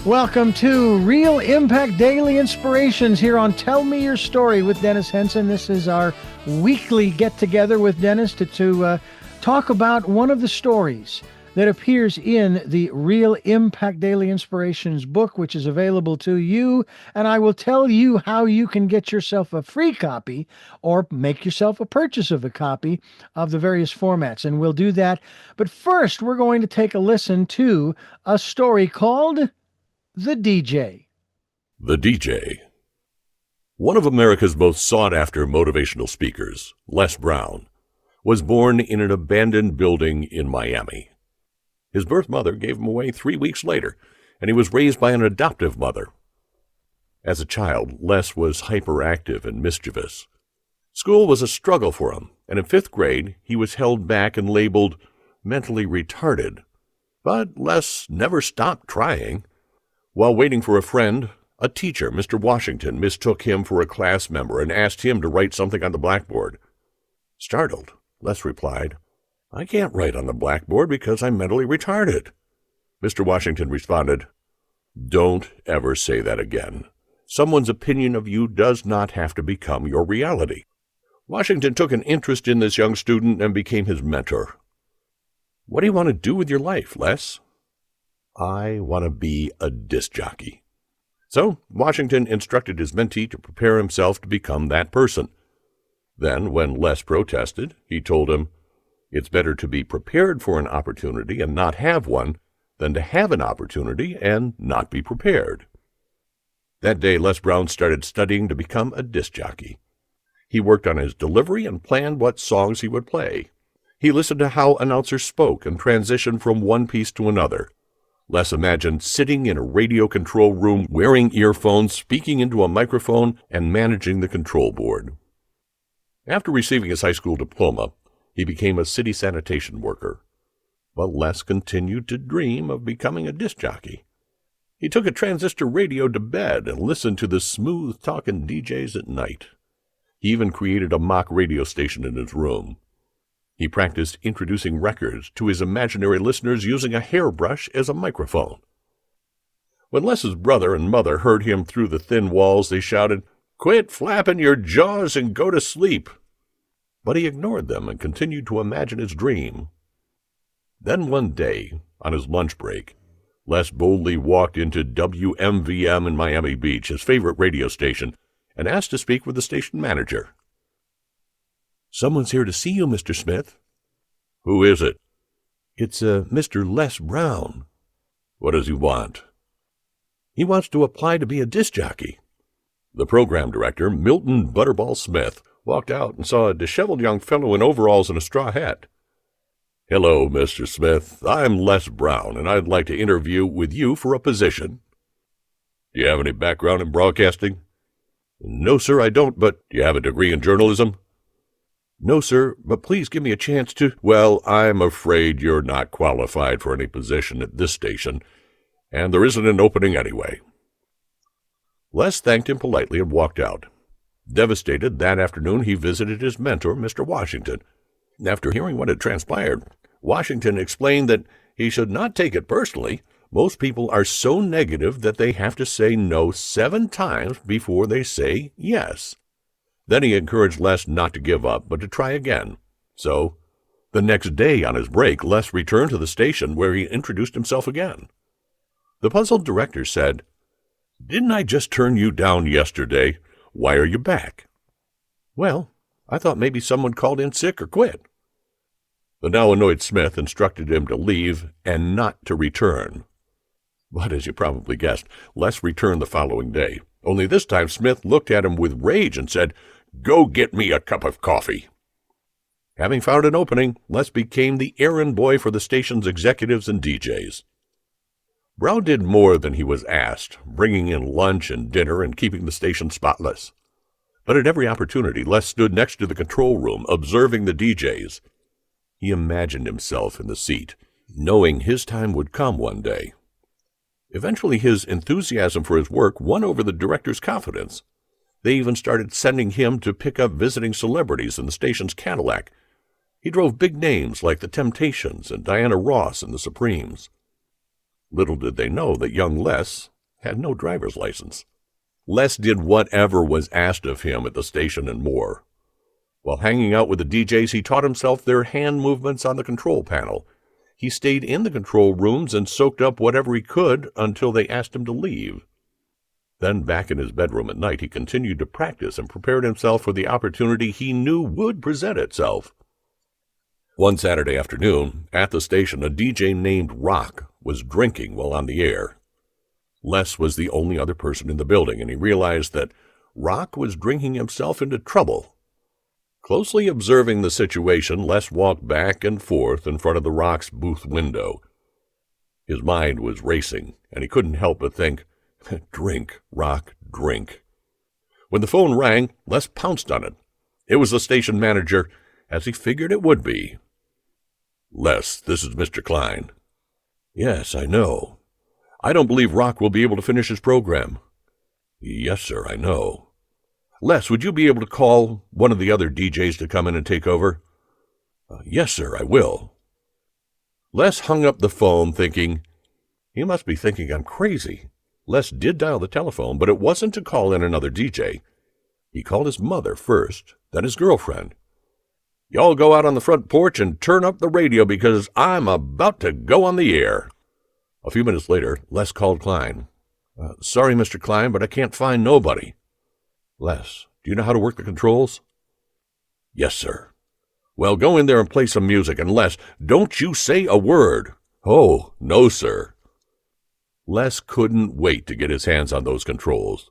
Welcome to Real Impact Daily Inspirations here on Tell Me Your Story with Dennis Henson. This is our weekly get-together with Dennis to talk about one of the stories that appears in the Real Impact Daily Inspirations book, which is available to you. And I will tell you how you can get yourself a free copy or make yourself a purchase of a copy of the various formats. And we'll do that. But first, we're going to take a listen to a story called The DJ. The DJ. One of America's most sought-after motivational speakers, Les Brown, was born in an abandoned building in Miami. His birth mother gave him away 3 weeks later, and he was raised by an adoptive mother. As a child, Les was hyperactive and mischievous. School was a struggle for him, and in 5th grade, he was held back and labeled mentally retarded. But Les never stopped trying. While waiting for a friend, a teacher, Mr. Washington, mistook him for a class member and asked him to write something on the blackboard. Startled, Les replied, "I can't write on the blackboard because I'm mentally retarded." Mr. Washington responded, "Don't ever say that again. Someone's opinion of you does not have to become your reality." Washington took an interest in this young student and became his mentor. "What do you want to do with your life, Les?" "I want to be a disc jockey." So Washington instructed his mentee to prepare himself to become that person. Then, when Les protested, he told him, "It's better to be prepared for an opportunity and not have one than to have an opportunity and not be prepared." That day, Les Brown started studying to become a disc jockey. He worked on his delivery and planned what songs he would play. He listened to how announcers spoke and transitioned from one piece to another. Les imagined sitting in a radio control room, wearing earphones, speaking into a microphone, and managing the control board. After receiving his high school diploma, he became a city sanitation worker. But Les continued to dream of becoming a disc jockey. He took a transistor radio to bed and listened to the smooth-talking DJs at night. He even created a mock radio station in his room. He practiced introducing records to his imaginary listeners using a hairbrush as a microphone. When Les's brother and mother heard him through the thin walls, they shouted, "Quit flapping your jaws and go to sleep." But he ignored them and continued to imagine his dream. Then one day, on his lunch break, Les boldly walked into WMVM in Miami Beach, his favorite radio station, and asked to speak with the station manager. "Someone's here to see you, Mr. Smith." "Who is it?" "It's Mr. Les Brown." "What does he want?" "He wants to apply to be a disc jockey." The program director, Milton Butterball Smith, walked out and saw a disheveled young fellow in overalls and a straw hat. "Hello, Mr. Smith. I'm Les Brown, and I'd like to interview with you for a position." "Do you have any background in broadcasting?" "No, sir, I don't, but—" "Do you have a degree in journalism?" "No, sir, but please give me a chance to—" "Well, I'm afraid you're not qualified for any position at this station, and there isn't an opening anyway." Les thanked him politely and walked out. Devastated, that afternoon he visited his mentor, Mr. Washington. After hearing what had transpired, Washington explained that he should not take it personally. Most people are so negative that they have to say no 7 times before they say yes. Then he encouraged Les not to give up, but to try again. So, the next day on his break, Les returned to the station where he introduced himself again. The puzzled director said, "Didn't I just turn you down yesterday? Why are you back?" "Well, I thought maybe someone called in sick or quit." The now annoyed Smith instructed him to leave and not to return. But as you probably guessed, Les returned the following day. Only this time Smith looked at him with rage and said, "Go get me a cup of coffee." Having found an opening, Les became the errand boy for the station's executives and DJs. Brown did more than he was asked, bringing in lunch and dinner and keeping the station spotless. But at every opportunity, Les stood next to the control room, observing the DJs. He imagined himself in the seat, knowing his time would come one day. Eventually, his enthusiasm for his work won over the director's confidence. They even started sending him to pick up visiting celebrities in the station's Cadillac. He drove big names like the Temptations and Diana Ross and the Supremes. Little did they know that young Les, had no driver's license. Les did whatever was asked of him at the station and more. While hanging out with the DJs, he taught himself their hand movements on the control panel. He stayed in the control rooms and soaked up whatever he could until they asked him to leave. Then, back in his bedroom at night, he continued to practice and prepared himself for the opportunity he knew would present itself. One Saturday afternoon, at the station, a DJ named Rock was drinking while on the air. Les was the only other person in the building, and he realized that Rock was drinking himself into trouble. Closely observing the situation, Les walked back and forth in front of the Rock's booth window. His mind was racing, and he couldn't help but think, "Drink, Rock, drink." When the phone rang, Les pounced on it. It was the station manager, as he figured it would be. "Les, this is Mr. Klein." "Yes, I know." "I don't believe Rock will be able to finish his program." "Yes, sir, I know." "Les, would you be able to call one of the other DJs to come in and take over?" "Yes, sir, I will." Les hung up the phone thinking, he must be thinking I'm crazy. Les did dial the telephone, but it wasn't to call in another DJ. He called his mother first, then his girlfriend. "Y'all go out on the front porch and turn up the radio because I'm about to go on the air." A few minutes later, Les called Klein. "Sorry, Mr. Klein, but I can't find nobody." "Les, do you know how to work the controls?" "Yes, sir." "Well, go in there and play some music, and Les, don't you say a word." "Oh, no, sir." Les couldn't wait to get his hands on those controls.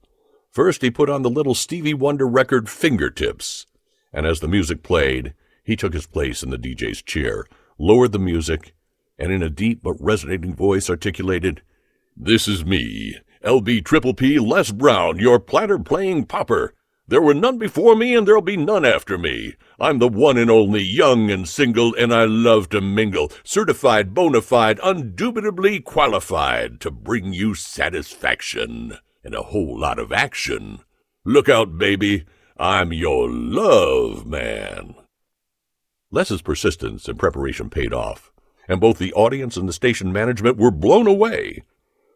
First, he put on the little Stevie Wonder record Fingertips, and as the music played, he took his place in the DJ's chair, lowered the music, and in a deep but resonating voice articulated, "This is me, LB Triple P Les Brown, your platter-playing popper. There were none before me, and there'll be none after me. I'm the one and only, young and single, and I love to mingle, certified, bona fide, undoubtedly qualified to bring you satisfaction and a whole lot of action. Look out, baby, I'm your love man." Les's persistence and preparation paid off, and both the audience and the station management were blown away.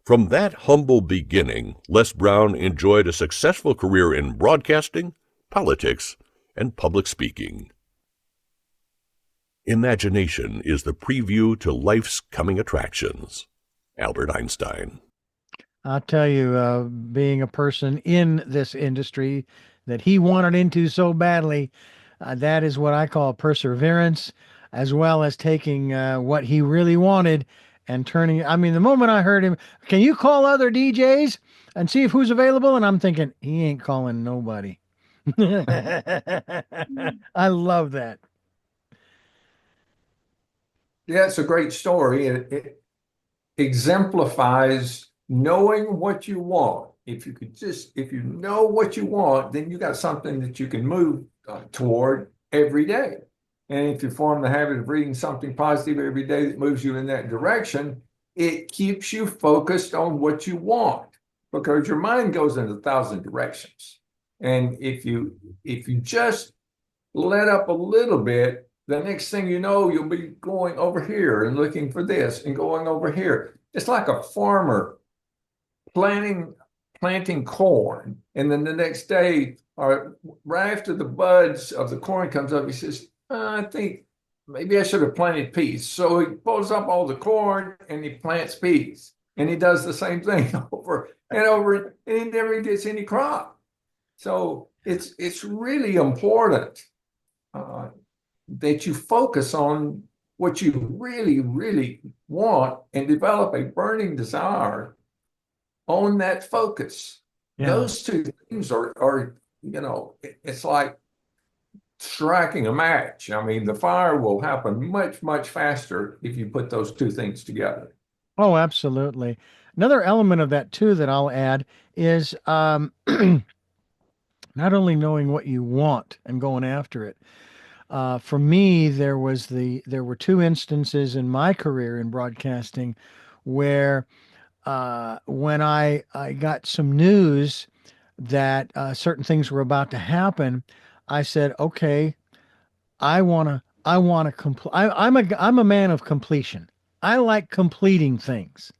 From that humble beginning, Les Brown enjoyed a successful career in broadcasting, politics, and public speaking. Imagination is the preview to life's coming attractions. Albert Einstein. I'll tell you, being a person in this industry that he wanted into so badly, that is what I call perseverance, as well as taking what he really wanted and turning. I mean, the moment I heard him, "Can you call other DJs and see if who's available?" And I'm thinking, he ain't calling nobody. I love that. Yeah, it's a great story. It exemplifies knowing what you want. If you know what you want, then you got something that you can move toward every day. And if you form the habit of reading something positive every day that moves you in that direction, it keeps you focused on what you want, because your mind goes in 1,000 directions. And if you just let up a little bit, the next thing you know, you'll be going over here and looking for this and going over here. It's like a farmer planting corn, and then the next day, or right after the buds of the corn comes up, he says, "I think maybe I should have planted peas." So he pulls up all the corn and he plants peas, and he does the same thing over and over, and he never gets any crop. So it's really important that you focus on what you really, really want and develop a burning desire on that focus. Yeah. Those two things are it's like striking a match. I mean, the fire will happen much, much faster if you put those two things together. Oh, absolutely. Another element of that too that I'll add is not only knowing what you want and going after it. For me, there were two instances in my career in broadcasting where when I got some news that certain things were about to happen, I said, "Okay, I want to complete. I'm a man of completion. I like completing things."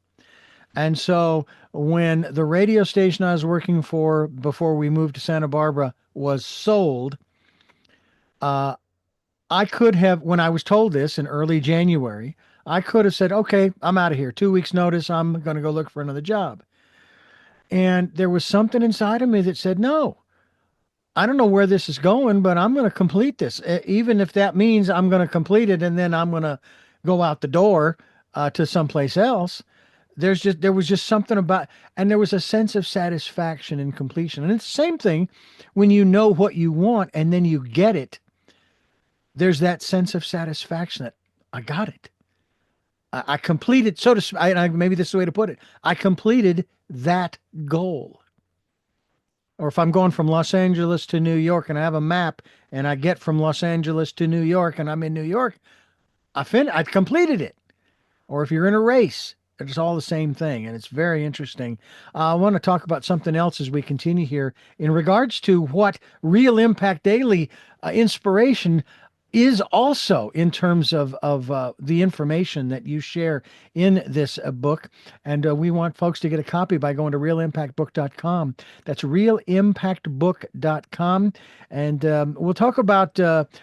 And so when the radio station I was working for before we moved to Santa Barbara was sold, uh, I could have, when I was told this in early January, I could have said, okay, I'm out of here. 2 weeks notice. I'm going to go look for another job. And there was something inside of me that said, no, I don't know where this is going, but I'm going to complete this. Even if that means I'm going to complete it and then I'm going to go out the door to someplace else. There was just something about, and there was a sense of satisfaction in completion. And it's the same thing when you know what you want and then you get it. There's that sense of satisfaction that I got it. I completed, so to speak, maybe this is the way to put it. I completed that goal. Or if I'm going from Los Angeles to New York and I have a map and I get from Los Angeles to New York and I'm in New York, I completed it. Or if you're in a race, it's all the same thing. And it's very interesting. I want to talk about something else as we continue here in regards to what Real Impact Daily inspiration is also in terms of the information that you share in this book. And we want folks to get a copy by going to realimpactbook.com. That's realimpactbook.com. And we'll talk about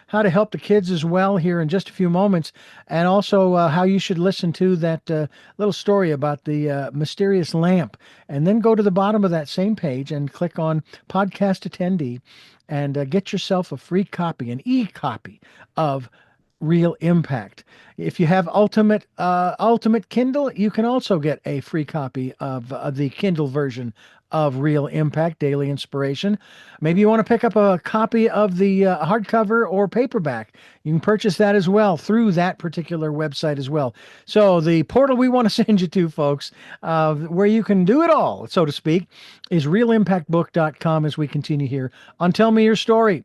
how to help the kids as well here in just a few moments. And also how you should listen to that little story about the mysterious lamp. And then go to the bottom of that same page and click on Podcast Attendee and get yourself a free copy, an e-copy of Real Impact. If you have Ultimate Kindle, you can also get a free copy of the Kindle version of Real Impact Daily Inspiration. Maybe you want to pick up a copy of the hardcover or paperback. You can purchase that as well through that particular website as well. So the portal we want to send you to, folks, where you can do it all, so to speak, is realimpactbook.com as we continue here on Tell Me Your Story.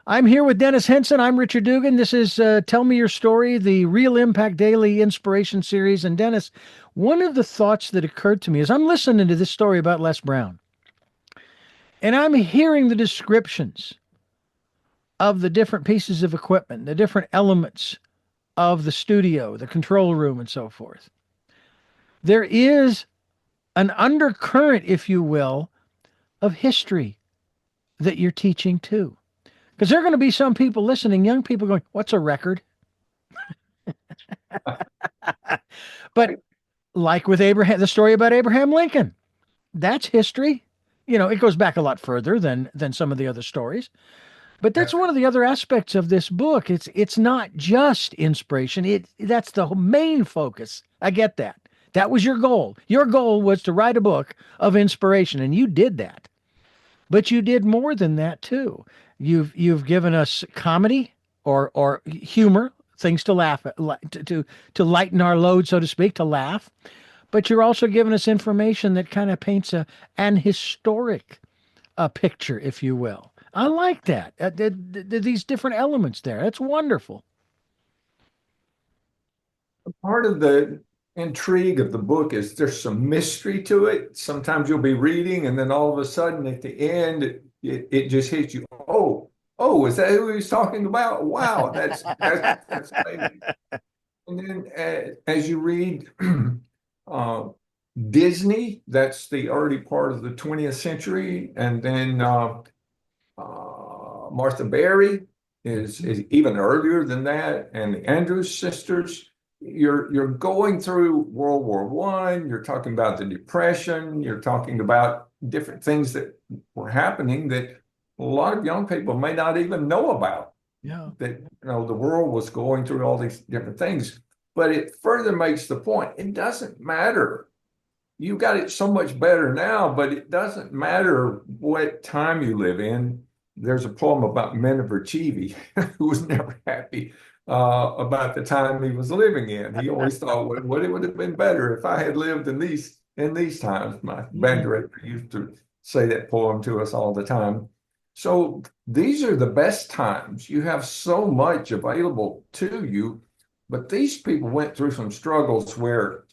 I'm here with Dennis Henson. I'm Richard Dugan. This is Tell Me Your Story, the Real Impact Daily Inspiration Series. And Dennis, one of the thoughts that occurred to me as I'm listening to this story about Les Brown, and I'm hearing the descriptions of the different pieces of equipment, the different elements of the studio, the control room, and so forth. There is an undercurrent, if you will, of history that you're teaching too. Because there are going to be some people listening, young people going, what's a record? But like with Abraham, the story about Abraham Lincoln, that's history. You know, it goes back a lot further than some of the other stories. But that's one of the other aspects of this book. It's not just inspiration. That's the main focus. I get that. That was your goal. Your goal was to write a book of inspiration, and you did that. But you did more than that too. You've given us comedy or humor, things to laugh at, to lighten our load, so to speak, to laugh. But you're also giving us information that kind of paints an historic picture, if you will. I like that. These different elements there. That's wonderful. Part of the intrigue of the book is there's some mystery to it. Sometimes you'll be reading, and then all of a sudden at the end, it just hits you. Oh, is that who he's talking about? Wow, that's amazing. And then as you read Disney, that's the early part of the 20th century, and then Martha Berry is even earlier than that, and the Andrews sisters. You're going through World War I. You're talking about the Depression. You're talking about different things that were happening that a lot of young people may not even know about. Yeah. That the world was going through all these different things. But it further makes the point, it doesn't matter. You got it so much better now, but it doesn't matter what time you live in. There's a poem about Miniver Cheevy, who was never happy about the time he was living in. He always thought, what it would have been better if I had lived in these times. My band director used to say that poem to us all the time. So these are the best times. You have so much available to you, but these people went through some struggles where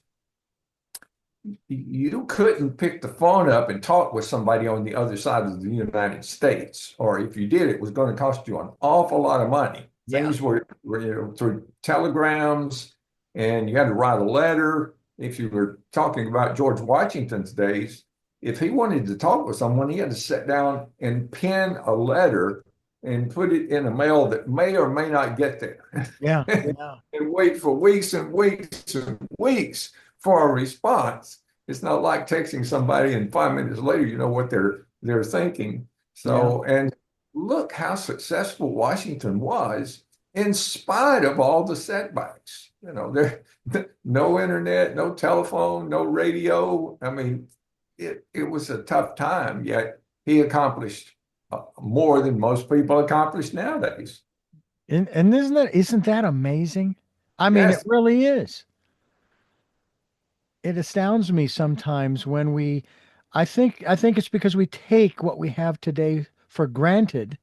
you couldn't pick the phone up and talk with somebody on the other side of the United States, or if you did, it was going to cost you an awful lot of money. Things were through telegrams, and you had to write a letter, if you were talking about George Washington's days, if he wanted to talk with someone, he had to sit down and pen a letter and put it in a mail that may or may not get there. Yeah. Yeah. And wait for weeks and weeks and weeks for a response. It's not like texting somebody and 5 minutes later you know what they're thinking. Yeah. So, and look how successful Washington was in spite of all the setbacks. You know, there no internet, no telephone, no radio. I mean, it was a tough time, yet he accomplished more than most people accomplish nowadays. And isn't that amazing? I mean, it Yes, really is. It astounds me sometimes when I think it's because we take what we have today for granted,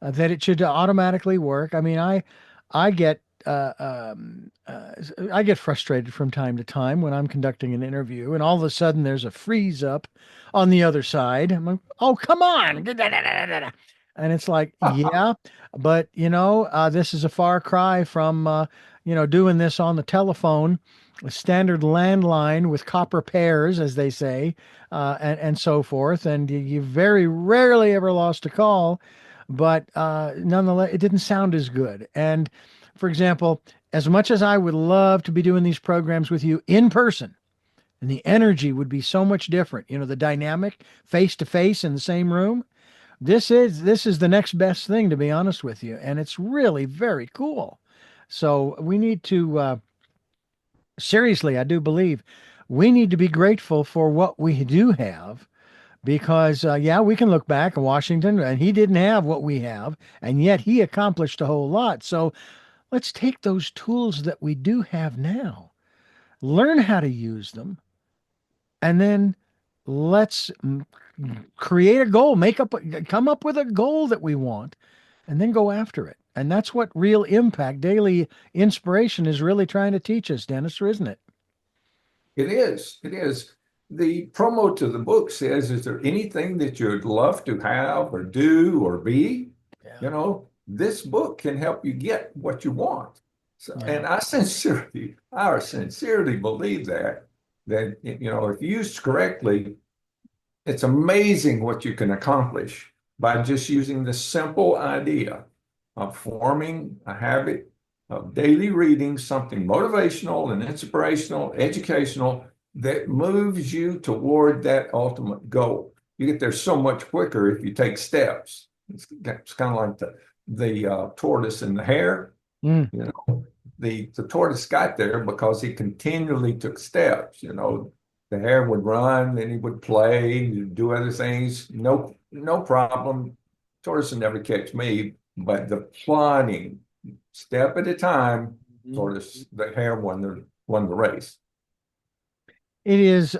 that it should automatically work. I mean, I get I get frustrated from time to time when I'm conducting an interview, and all of a sudden there's a freeze up on the other side. I'm like, oh, come on. And it's like, yeah, but this is a far cry from doing this on the telephone, a standard landline with copper pairs, as they say, and so forth. And you very rarely ever lost a call, but nonetheless, it didn't sound as good. And for example, as much as I would love to be doing these programs with you in person, and the energy would be so much different, the dynamic face to face in the same room. This is the next best thing, to be honest with you, and it's really very cool. So we need to seriously, I do believe we need to be grateful for what we do have, because yeah, we can look back at Washington and he didn't have what we have, and yet he accomplished a whole lot. So let's take those tools that we do have now, learn how to use them, and then let's create a goal, come up with a goal that we want, and then go after it. And that's what real impact, daily inspiration is really trying to teach us, Dennis, isn't it? it is. It is. The promo to the book says, is there anything that you'd love to have or do or be? Yeah. You know, this book can help you get what you want. So, Yeah. and I sincerely believe that if used correctly, it's amazing what you can accomplish by just using the simple idea of forming a habit of daily reading something motivational and inspirational, educational, that moves you toward that ultimate goal. You get there so much quicker if you take steps. It's kind of like the tortoise and the hare. Mm. You know, the tortoise got there because he continually took steps. You know, the hare would run, then he would play, do other things. No problem. Tortoise would never catch me, but the plodding, step at a time, tortoise, the hare won the race. It is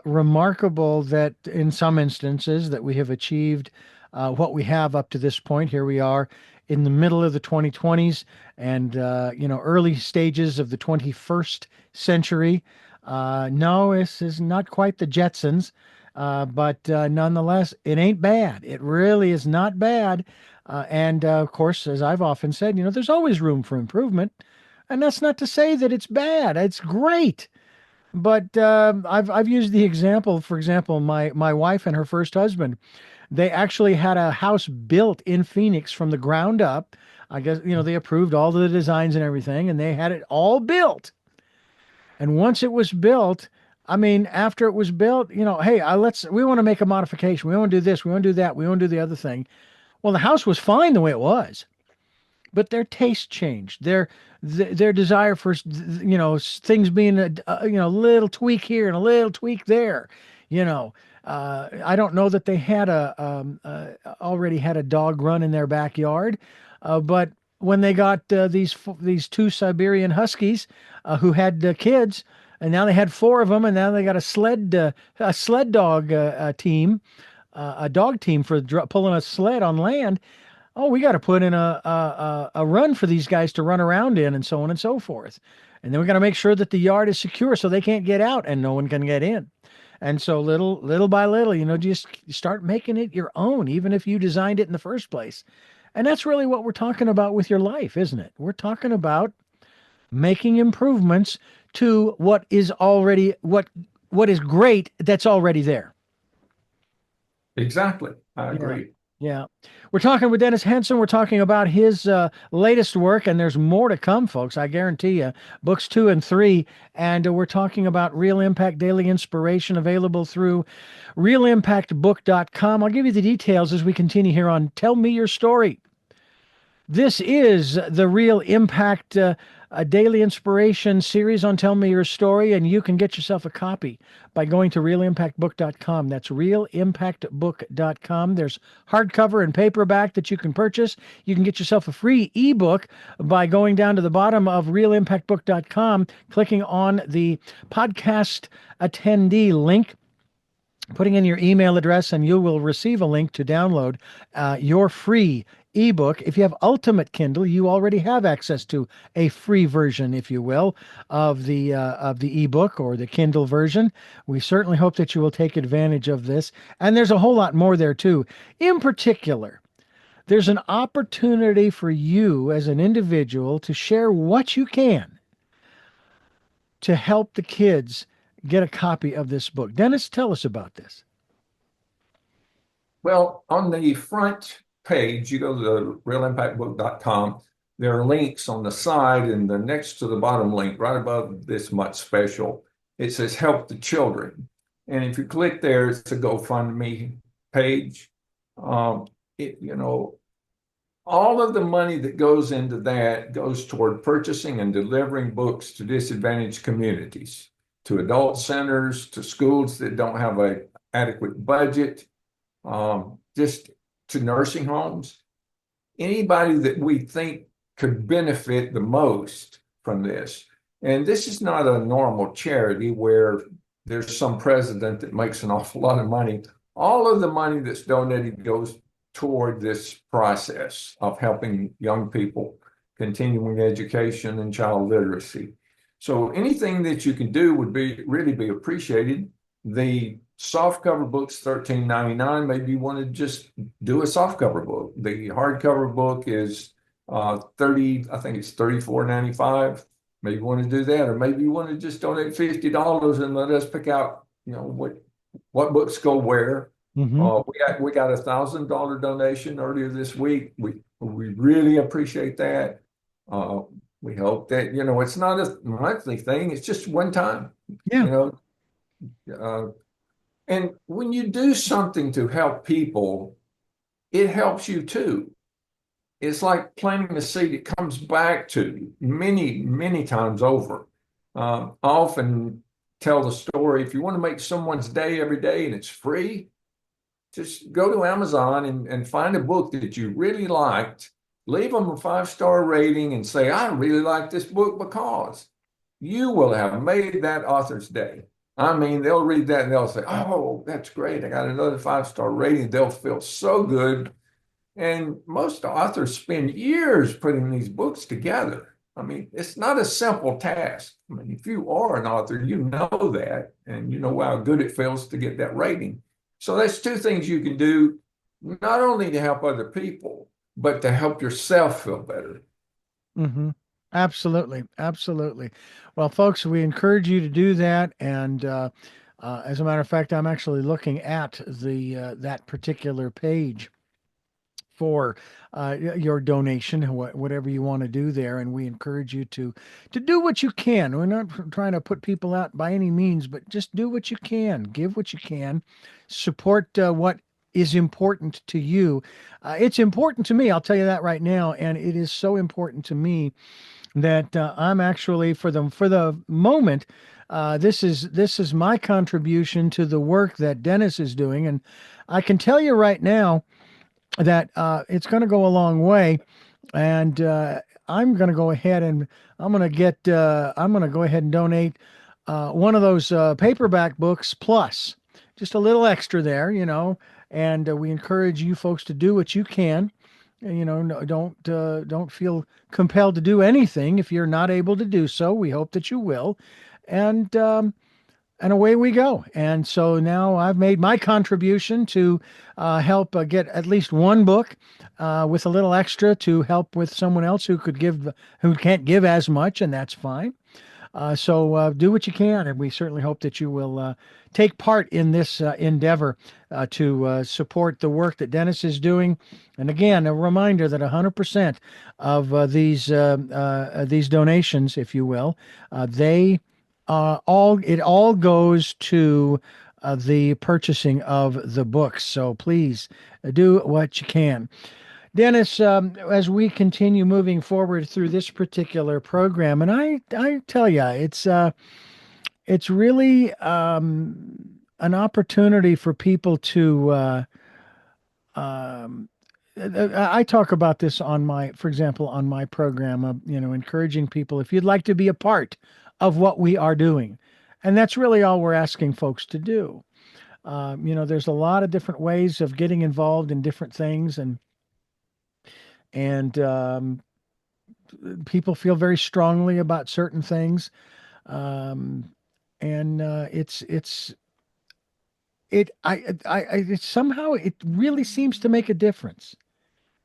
remarkable that in some instances that we have achieved what we have up to this point. Here we are in the middle of the 2020s, and early stages of the 21st century. No, this is not quite the Jetsons, but nonetheless, it ain't bad. It really is not bad. And of course, as I've often said, there's always room for improvement. And that's not to say that it's bad. It's great. But I've used the example, for example, my wife and her first husband, they actually had a house built in Phoenix from the ground up. I guess, they approved all the designs and everything, and they had it all built. And once it was built, I mean, after it was built, hey, we want to make a modification. We want to do this. We want to do that. We want to do the other thing. Well, the house was fine the way it was, but their taste changed. Their desire for things being a little tweak here and a little tweak there. I don't know that they had already had a dog run in their backyard, but when they got these two Siberian Huskies who had kids, and now they had four of them, and now they got a sled dog team, a dog team for pulling a sled on land. Oh, we got to put in a run for these guys to run around in, and so on and so forth. And then we got to make sure that the yard is secure so they can't get out and no one can get in. And so little by little, just start making it your own, even if you designed it in the first place. And that's really what we're talking about with your life, isn't it? We're talking about making improvements to what is already what is great that's already there. Exactly. I Yeah. agree. Yeah. We're talking with Dennis Henson. We're talking about his latest work, and there's more to come, folks. I guarantee you. Books 2 and 3. And we're talking about Real Impact Daily Inspiration available through realimpactbook.com. I'll give you the details as we continue here on Tell Me Your Story. This is the Real Impact a daily inspiration series on Tell Me Your Story, and you can get yourself a copy by going to realimpactbook.com. That's realimpactbook.com. There's hardcover and paperback that you can purchase. You can get yourself a free ebook by going down to the bottom of realimpactbook.com, clicking on the podcast attendee link, putting in your email address, and you will receive a link to download your free ebook. If you have Ultimate Kindle, you already have access to a free version, if you will, of the ebook or the Kindle version. We certainly hope that you will take advantage of this. And there's a whole lot more there too. In particular, there's an opportunity for you as an individual to share what you can to help the kids get a copy of this book. Dennis, tell us about this. Well, on the front page, you go to realimpactbook.com. There are links on the side, and the next to the bottom link, right above this much special, it says Help the Children. And if you click there, it's a GoFundMe page. You know, all of the money that goes into that goes toward purchasing and delivering books to disadvantaged communities, to adult centers, to schools that don't have an adequate budget, just to nursing homes. Anybody that we think could benefit the most from this. And this is not a normal charity where there's some president that makes an awful lot of money. All of the money that's donated goes toward this process of helping young people, continuing education and child literacy. So anything that you can do would really be appreciated. The softcover book's $13.99. Maybe you want to just do a softcover book. The hardcover book is I think it's $34.95. Maybe you want to do that, or maybe you want to just donate $50 and let us pick out, what books go where. Mm-hmm. We got $1,000 donation earlier this week. We really appreciate that. We hope that it's not a monthly thing; it's just one time. Yeah. And when you do something to help people, it helps you too. It's like planting a seed; it comes back to you many, many times over. I often tell the story: if you want to make someone's day every day and it's free, just go to Amazon and find a book that you really liked, leave them a 5-star rating and say, I really like this book because you will have made that author's day. I mean, they'll read that and they'll say, oh, that's great. I got another 5-star rating. They'll feel so good. And most authors spend years putting these books together. I mean, it's not a simple task. I mean, if you are an author, you know that, and you know how good it feels to get that rating. So that's two things you can do, not only to help other people, but to help yourself feel better. Mm-hmm. Absolutely. Absolutely. Well, folks, we encourage you to do that. And as a matter of fact, I'm actually looking at that particular page for your donation, whatever you want to do there. And we encourage you to do what you can. We're not trying to put people out by any means, but just do what you can, give what you can, support what is important to you. It's important to me. I'll tell you that right now. And it is so important to me that I'm actually for the moment, this is my contribution to the work that Dennis is doing. And I can tell you right now that it's going to go a long way. And I'm going to go ahead and I'm going to go ahead and donate one of those paperback books plus just a little extra there, and we encourage you folks to do what you can. Don't feel compelled to do anything if you're not able to do so. We hope that you will. And and away we go. And so now I've made my contribution to help get at least one book with a little extra to help with someone else who can't give as much, and that's fine. So do what you can, and we certainly hope that you will take part in this endeavor to support the work that Dennis is doing. And again, a reminder that 100% of these donations, if you will, they it all goes to the purchasing of the books. So please do what you can. Dennis, as we continue moving forward through this particular program, and I tell you, it's really an opportunity for people to. I talk about this for example, on my program, encouraging people if you'd like to be a part of what we are doing, and that's really all we're asking folks to do. There's a lot of different ways of getting involved in different things, and people feel very strongly about certain things, and it somehow it really seems to make a difference.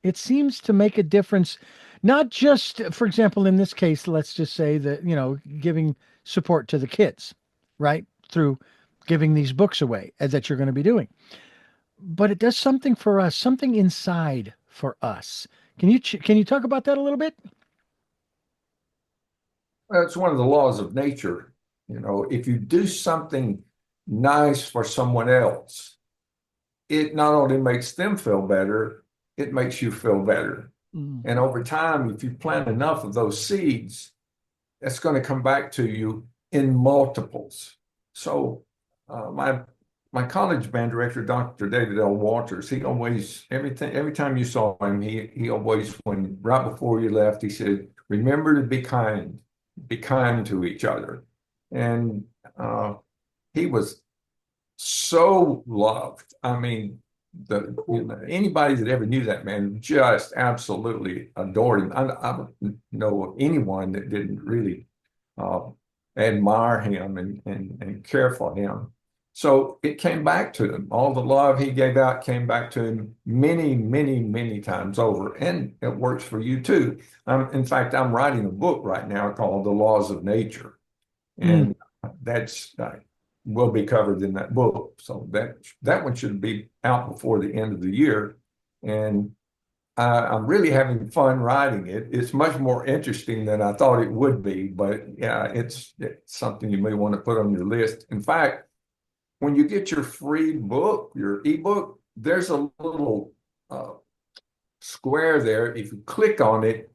It seems to make a difference, not just, for example, in this case, let's just say that, giving support to the kids, right, through giving these books away that you're going to be doing, but it does something for us, something inside for us. Can you talk about that a little bit? Well, it's one of the laws of nature. If you do something nice for someone else, it not only makes them feel better, it makes you feel better. Mm. And over time, if you plant enough of those seeds, that's going to come back to you in multiples. So my college band director, Dr. David L. Walters, he always, every time you saw him, he always, right before you left, he said, remember to be kind to each other. And he was so loved. I mean, anybody that ever knew that man just absolutely adored him. I don't know of anyone that didn't really admire him and care for him. So it came back to him. All the love he gave out came back to him many, many, many times over. And it works for you too. In fact, I'm writing a book right now called The Laws of Nature. And that's will be covered in that book. So that one should be out before the end of the year. And I'm really having fun writing it. It's much more interesting than I thought it would be. But yeah, it's something you may want to put on your list. In fact, when you get your free book, your ebook, there's a little square there. If you click on it,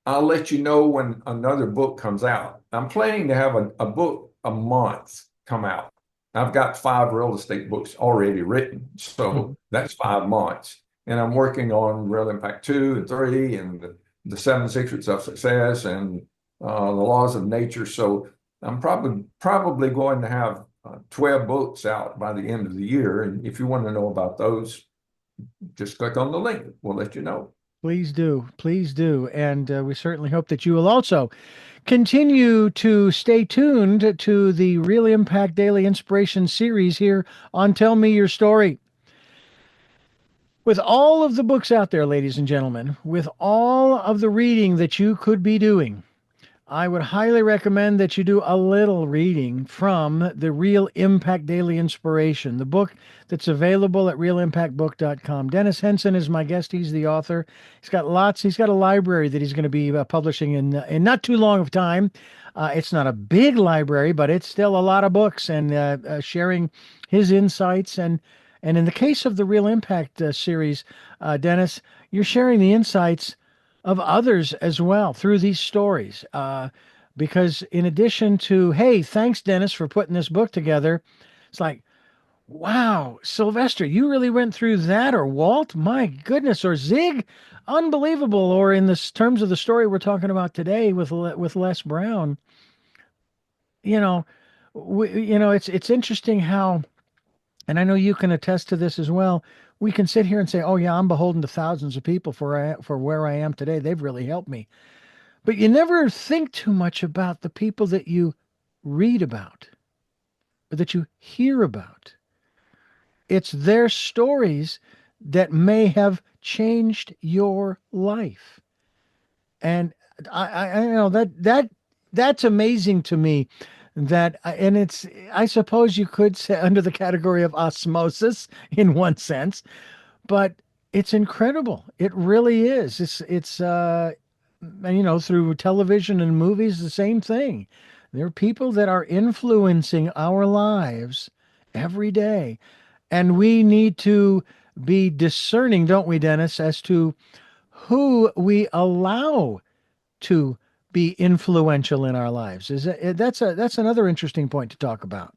I'll let you know when another book comes out. I'm planning to have a book a month come out. I've got 5 real estate books already written, so that's 5 months. And I'm working on Real Impact 2 and 3 and the 7 Secrets of Success and the Laws of Nature. So I'm probably going to have 12 books out by the end of the year. And if you want to know about those, just click on the link. We'll let you know. Please do. Please do. And we certainly hope that you will also continue to stay tuned to the Real Impact Daily Inspiration series here on Tell Me Your Story. With all of the books out there, ladies and gentlemen, with all of the reading that you could be doing, I would highly recommend that you do a little reading from the Real Impact Daily Inspiration, the book that's available at realimpactbook.com. Dennis Henson is my guest. He's the author. He's got a library that he's going to be publishing in not too long of time. It's not a big library, but it's still a lot of books, and sharing his insights. And in the case of the Real Impact series, Dennis, you're sharing the insights of others as well through these stories. Because in addition to, hey, thanks, Dennis, for putting this book together, it's like, wow, Sylvester, you really went through that, or Walt, my goodness, or Zig, unbelievable. Or in the terms of the story we're talking about today with Les Brown, it's interesting how, and I know you can attest to this as well, we can sit here and say, oh yeah, I'm beholden to thousands of people for where I am today. They've really helped me. But you never think too much about the people that you read about. that you hear about. It's their stories that may have changed your life. And I you know that's amazing to me. And it's, I suppose you could say, under the category of osmosis in one sense, but it's incredible. It really is. And, through television and movies, the same thing. There are people that are influencing our lives every day. And we need to be discerning, don't we, Dennis, as to who we allow to be influential in our lives. That's another interesting point to talk about.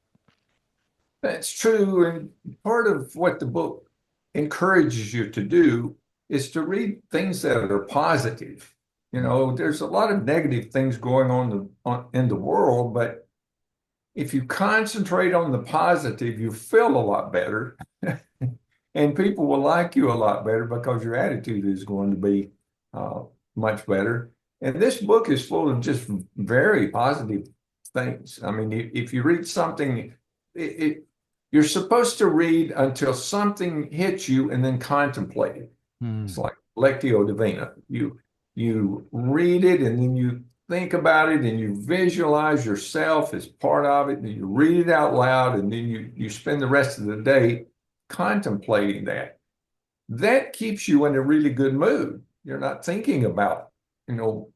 That's true. And part of what the book encourages you to do is to read things that are positive. There's a lot of negative things going in the world, but if you concentrate on the positive, you feel a lot better. And people will like you a lot better because your attitude is going to be much better. And this book is full of just very positive things. I mean, if you read something, you're supposed to read until something hits you and then contemplate it. It's like Lectio Divina. You read it and then you think about it and you visualize yourself as part of it, and you read it out loud, and then you spend the rest of the day contemplating that. That keeps you in a really good mood. You're not thinking about,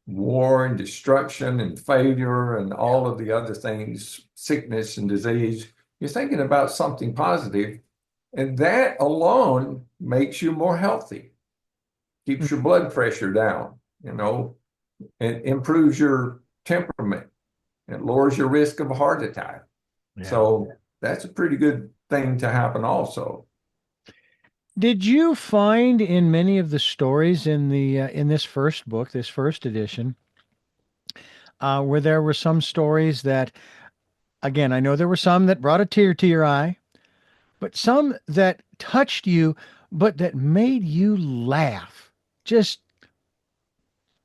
war and destruction and failure and all of the other things, sickness and disease. You're thinking about something positive, and that alone makes you more healthy, keeps your blood pressure down, and improves your temperament. It lowers your risk of a heart attack. Yeah. So that's a pretty good thing to happen also. Did you find in many of the stories in this first book, this first edition, where there were some stories that, again, I know there were some that brought a tear to your eye, but some that touched you, but that made you laugh? Just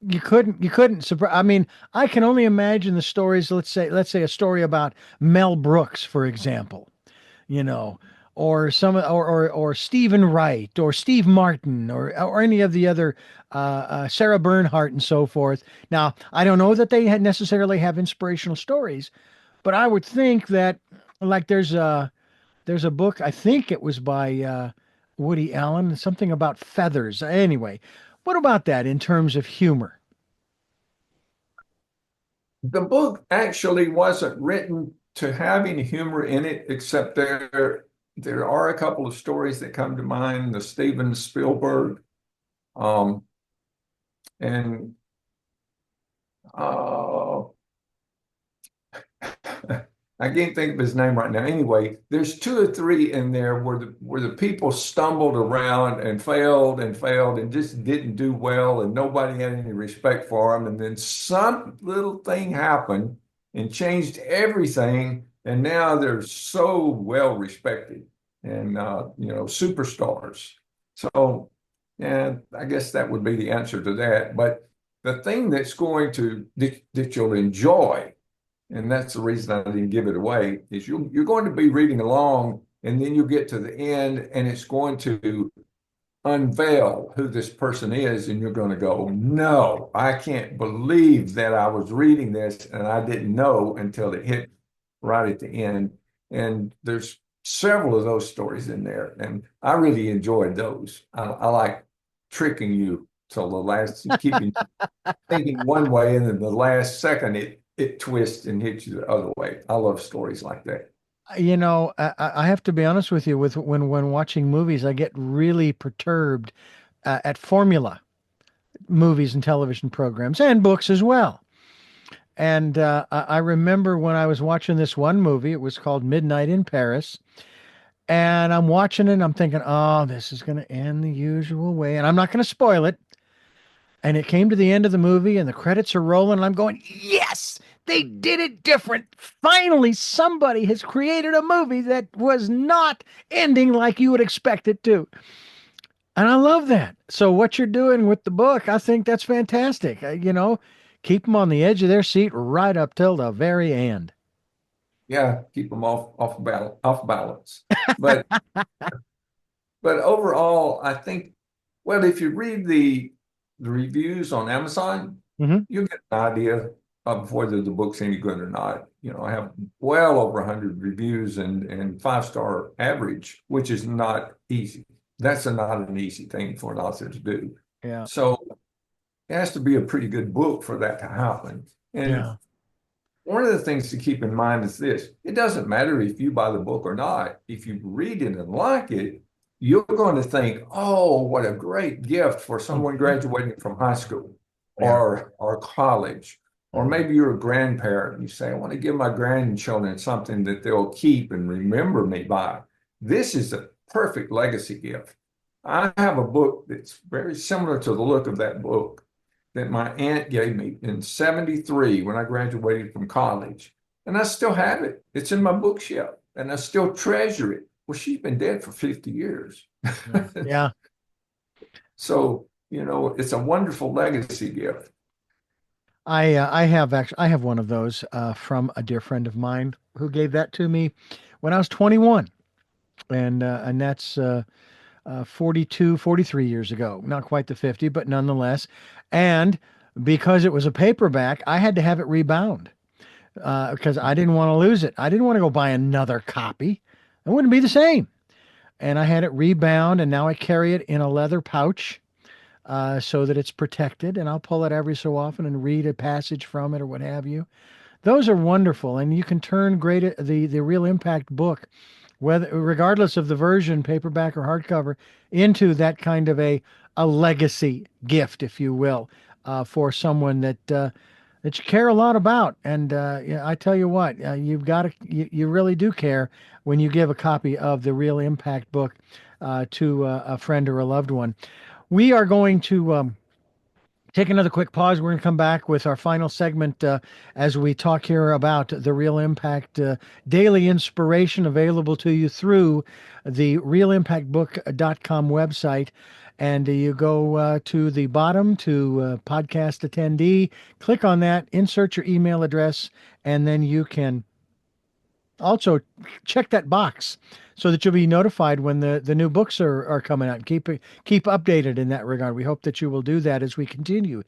you couldn't surprise. I mean, I can only imagine the stories. Let's say a story about Mel Brooks, for example, or or Stephen Wright, or Steve Martin, or any of the other Sarah Bernhardt and so forth. Now, I don't know that they necessarily have inspirational stories, but I would think that, like, there's a book, I think it was by Woody Allen, something about feathers. Anyway, what about that in terms of humor? The book actually wasn't written to have any humor in it, except there are a couple of stories that come to mind, the Steven Spielberg, and I can't think of his name right now. Anyway, there's 2 or 3 in there where the people stumbled around and failed and just didn't do well, and nobody had any respect for them. And then some little thing happened and changed everything, and now they're so well respected and superstars. So, yeah, I guess that would be the answer to that. But the thing that's going to that you'll enjoy, and that's the reason I didn't give it away, is you're going to be reading along, and then you get to the end, and it's going to unveil who this person is, and you're going to go, no, I can't believe that I was reading this and I didn't know until it hit right at the end. And there's several of those stories in there, and I really enjoyed those. I like tricking you till the last, keeping thinking one way, and then the last second it twists and hits you the other way. I love stories like that. I have to be honest with you. When watching movies, I get really perturbed at formula movies and television programs and books as well. And I remember when I was watching this one movie, it was called Midnight in Paris. And I'm watching it and I'm thinking, oh, this is going to end the usual way. And I'm not going to spoil it. And it came to the end of the movie and the credits are rolling. And I'm going, yes, they did it different. Finally, somebody has created a movie that was not ending like you would expect it to. And I love that. So what you're doing with the book, I think that's fantastic. Keep them on the edge of their seat right up till the very end. Yeah, keep them off balance. But but overall, I think, well, if you read the reviews on Amazon, Hmm. you'll get an idea of whether the book's any good or not. I have well over 100 reviews and 5-star average, which is not easy. That's not an easy thing for an author to do. Yeah. So it has to be a pretty good book for that to happen. And Yeah. one of the things to keep in mind is this: it doesn't matter if you buy the book or not. If you read it and like it, you're going to think, oh, what a great gift for someone Mhm. graduating from high school Yeah. or college. Or Mhm. maybe you're a grandparent and you say, I want to give my grandchildren something that they'll keep and remember me by. This is a perfect legacy gift. I have a book that's very similar to the look of that book that my aunt gave me in 73 when I graduated from college. And I still have it. It's in my bookshelf and I still treasure it. Well, she's been dead for 50 years. Yeah. Yeah. So, it's a wonderful legacy gift. I have one of those from a dear friend of mine who gave that to me when I was 21, and that's 42, 43 years ago. Not quite the 50, but nonetheless. And because it was a paperback, I had to have it rebound because I didn't want to lose it. I didn't want to go buy another copy. It wouldn't be the same. And I had it rebound, and now I carry it in a leather pouch so that it's protected. And I'll pull it every so often and read a passage from it or what have you. Those are wonderful, and you can turn the Real Impact book, whether regardless of the version, paperback or hardcover, into that kind of a legacy gift, if you will, for someone that you care a lot about. And yeah, I tell you what, you really do care when you give a copy of the Real Impact book to a friend or a loved one. We are going to take another quick pause. We're going to come back with our final segment as we talk here about the Real Impact daily inspiration available to you through the realimpactbook.com website. And you go to the bottom to podcast attendee, click on that, insert your email address, and then you can also check that box so that you'll be notified when the new books are coming out. Keep updated in that regard. We hope that you will do that as we continue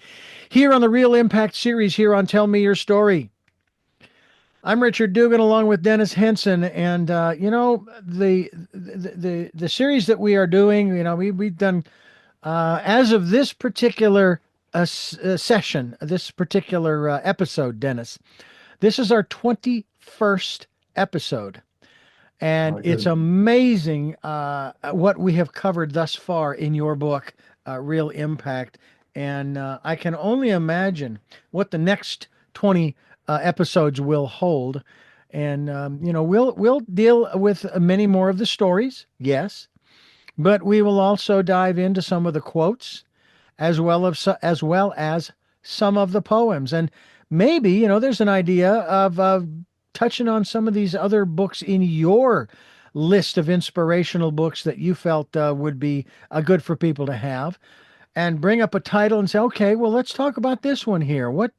here on the Real Impact series here on Tell Me Your Story. I'm Richard Dugan along with Dennis Henson, and the series that we are doing. We've done as of this particular session, this particular episode, Dennis. This is our 21st episode. And My it's goodness. amazing what we have covered thus far in your book, Real Impact. And I can only imagine what the next 20 episodes will hold. And we'll deal with many more of the stories, yes, but we will also dive into some of the quotes as well as some of the poems. And maybe, there's an idea of touching on some of these other books in your list of inspirational books that you felt would be good for people to have, and bring up a title and say, okay, well, let's talk about this one here. What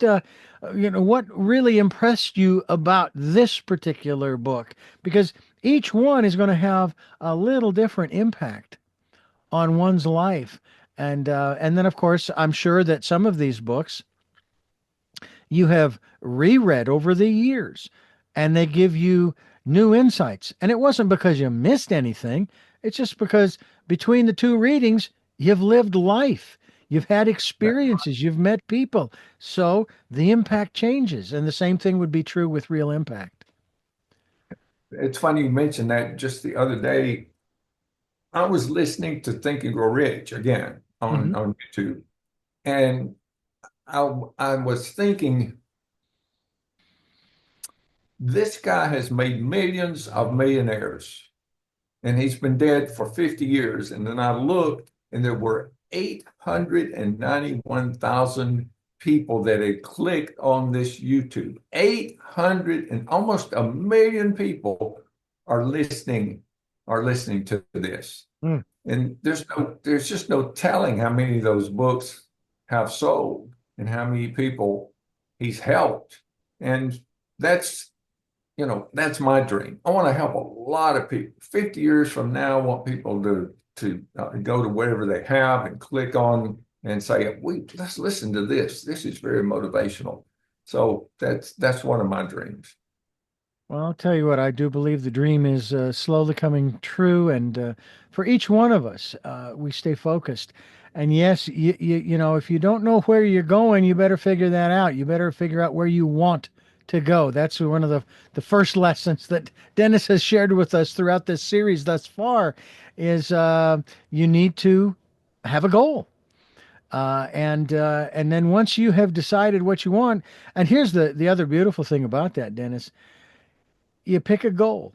really impressed you about this particular book? Because each one is going to have a little different impact on one's life. And then, of course, I'm sure that some of these books you have reread over the years, and they give you new insights. And it wasn't because you missed anything, it's just because between the two readings, you've lived life. You've had experiences, you've met people. So the impact changes. And the same thing would be true with Real Impact. It's funny you mentioned that. Just the other day, I was listening to Think and Grow Rich again Hmm. on YouTube. And I was thinking, this guy has made millions of millionaires, and he's been dead for 50 years. And then I looked, and there were 891,000 people that had clicked on this YouTube. 800 and almost a million people are listening to this. Mm. And there's just no telling how many of those books have sold and how many people he's helped. And that's that's my dream. I want to help a lot of people. 50 years from now, I want people to go to whatever they have and click on and say, let's listen to this. This is very motivational. So that's one of my dreams. Well, I'll tell you what, I do believe the dream is slowly coming true. And for each one of us, we stay focused. And yes, if you don't know where you're going, you better figure that out. You better figure out where you want to go. That's one of the first lessons that Dennis has shared with us throughout this series thus far is you need to have a goal. And then once you have decided what you want, and here's the other beautiful thing about that, Dennis, you pick a goal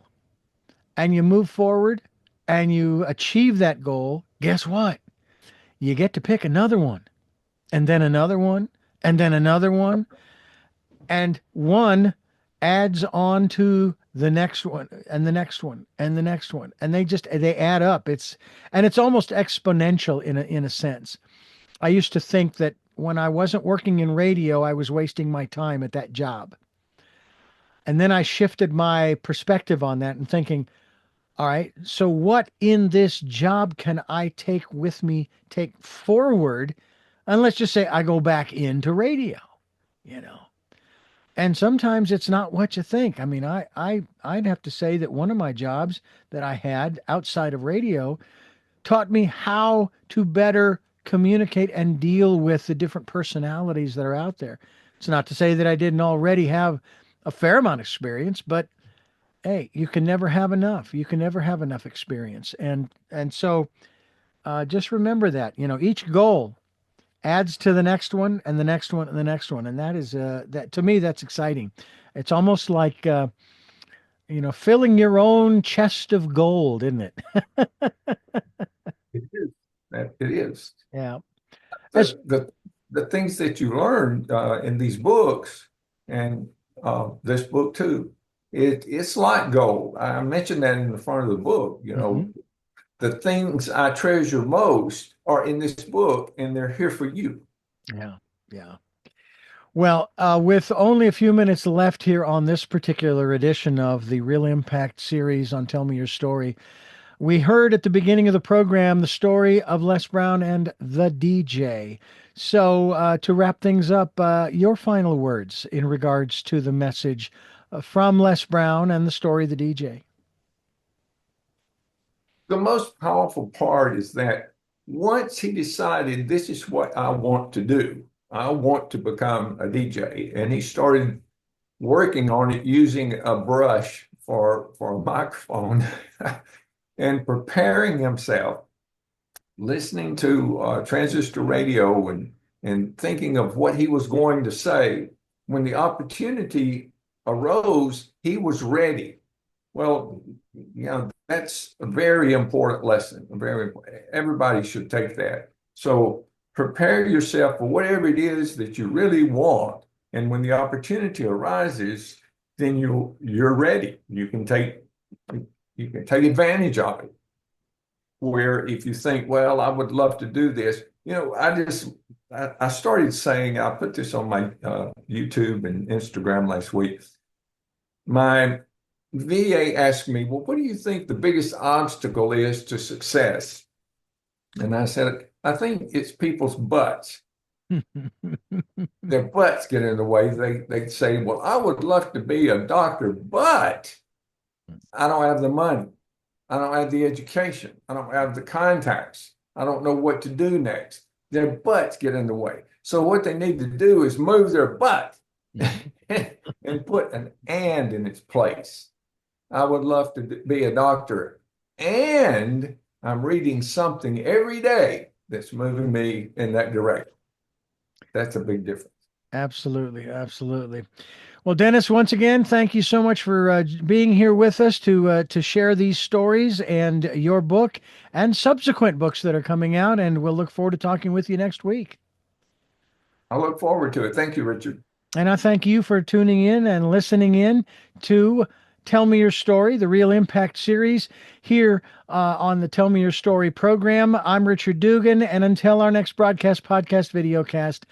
and you move forward and you achieve that goal. Guess what? You get to pick another one and then another one and then another one. And one adds on to the next one and the next one and the next one. And they add up. It's almost exponential in a sense. I used to think that when I wasn't working in radio, I was wasting my time at that job. And then I shifted my perspective on that and thinking, all right, so what in this job can I take with me, take forward? And let's just say I go back into radio, And sometimes it's not what you think. I mean, I'd have to say that one of my jobs that I had outside of radio taught me how to better communicate and deal with the different personalities that are out there. It's not to say that I didn't already have a fair amount of experience, but hey, you can never have enough. You can never have enough experience. And so just remember that, each goal adds to the next one and the next one and the next one. And that is, that to me, that's exciting. It's almost like, filling your own chest of gold, isn't it? It is. It is. Yeah. The things that you learn in these books and this book too, it's like gold. I mentioned that in the front of the book. The things I treasure most are in this book, and they're here for you. Yeah, yeah. Well, with only a few minutes left here on this particular edition of the Real Impact series on Tell Me Your Story, we heard at the beginning of the program the story of Les Brown and the DJ. So to wrap things up, your final words in regards to the message from Les Brown and the story of the DJ. The most powerful part is that once he decided this is what I want to do, I want to become a DJ, and he started working on it using a brush for a microphone and preparing himself, listening to transistor radio and thinking of what he was going to say. When the opportunity arose, he was ready. Well, that's a very important lesson. Everybody should take that. So prepare yourself for whatever it is that you really want. And when the opportunity arises, then you're ready. You can take advantage of it. Where if you think, well, I would love to do this, I started saying, I put this on my YouTube and Instagram last week. My VA asked me, well, what do you think the biggest obstacle is to success? And I said, I think it's people's butts. Their butts get in the way. They say, well, I would love to be a doctor, but I don't have the money. I don't have the education. I don't have the contacts. I don't know what to do next. Their butts get in the way. So what they need to do is move their butt and put an and in its place. I would love to be a doctor, and I'm reading something every day that's moving me in that direction. That's a big difference. Absolutely. Absolutely. Well, Dennis, once again, thank you so much for being here with us to share these stories and your book and subsequent books that are coming out. And we'll look forward to talking with you next week. I look forward to it. Thank you, Richard. And I thank you for tuning in and listening in to Tell Me Your Story, the Real Impact series here on the Tell Me Your Story program. I'm Richard Dugan, and until our next broadcast, podcast, videocast,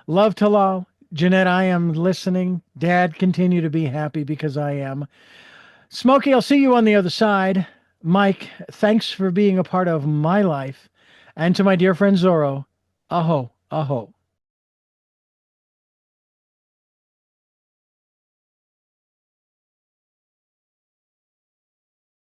love to all, Jeanette, I am listening. Dad, continue to be happy because I am. Smokey, I'll see you on the other side. Mike, thanks for being a part of my life. And to my dear friend Zorro, aho, aho.